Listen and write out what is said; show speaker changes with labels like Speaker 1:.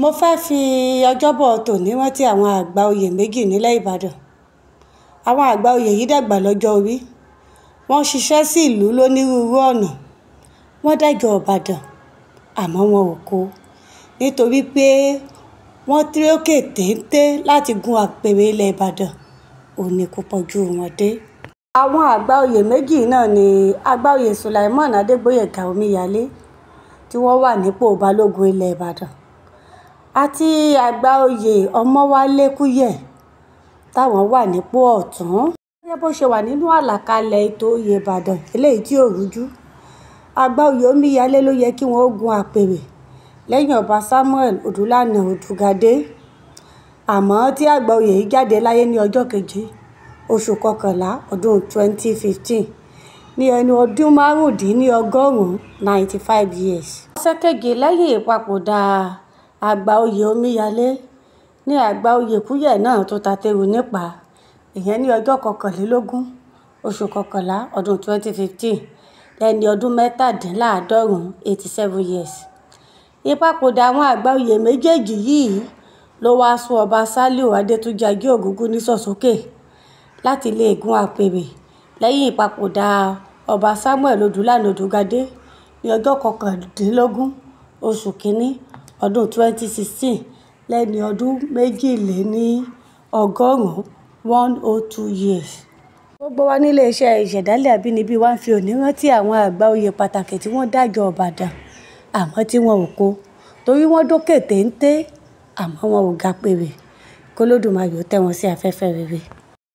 Speaker 1: Mo fẹ́ fi ọjọ́bọ̀ tòní rántí àwọn àgbà oyè méjì nílẹ̀ Ìbàdàn. Àwọn àgbà oyè yìí dàgbà lọ́jọ́ orí. Wọ́n ṣiṣẹ́ sí ìlú lónírúurú ọ̀nà. Wọ́n dájọ́ Ìbàdàn, àmọ́ wọn ò kó. Nítorí pé wọ́n tíròkè téńté láti gun àpèrè ilẹ̀ Ìbàdàn, òní kò pọ̀jù wọn dé. Àwọn àgbà oyè méjì náà ni àgbà oyè Sùlàímọ́nù Adégbóyèga Omíyalé, tí wọ́n wà nípò balógun ilẹ̀ Ìbàdàn, àti àgbà oyè Ọmọwálé Kúyẹ̀, táwọn wà nípò ọ̀tún. Gẹ́gẹ́ bó ṣe wà nínú àlàkalẹ̀ ètò oyè Ìbàdàn eléyìí tí ò rújú, àgbà oyè Omíyalé ló yẹ kí wọ́n ó gun àpèrè lẹ́yìn ọba Samuel Odúlànà Òdùgàdé. Àmọ́ tí àgbà oyè yìí jáde láyé ní ọjọ́ keje oṣù kọkànlá ọdún 2015 ní ẹni ọdún márùndínlọ́gọ́rùn-ún 95 years. Ọ̀sẹ̀ keje lẹ́yìn ìpapòdà àgbà oyè Omíyalé ní àgbà oyè Kúyẹ̀ náà tó tatẹ́rù nípa, ìyẹn ní ọjọ́ kọkànlélógún oṣù kọkànlá ọdún 2015 lẹ́ni ọdún mẹ́tàdínláàádọ́rùn-ún 87 years. Ìpapòdà àwọn àgbà oyè méjèèjì yìí ló wá sún ọba Sàlíù Adétúnjì Ajé Ògúngúnnísọ̀ sókè láti lè gun àpèrè lẹ́yìn ìpapòdà ọba Samuel Odúlànà Òdùgàdé ní ọjọ́ kọkàndínlógún oṣù kínní ọdún 2016 lẹ́ni ọdún méjìléníọgọ́rùn-ún 102 years. Gbogbo wa nílé iṣẹ́ ìṣẹ̀dálẹ̀ àbínibí wa ń fi òní rántí àwọn àgbà oyè pàtàkì tí wọ́n dájọ́ Ìbàdàn, àmọ́ tí wọn ò kó, torí wọ́n dókè téńté àmọ́ wọn ò ga pèrè. K'Olódùmarè ó tẹ́ wọn sí afẹ́fẹ́ rere.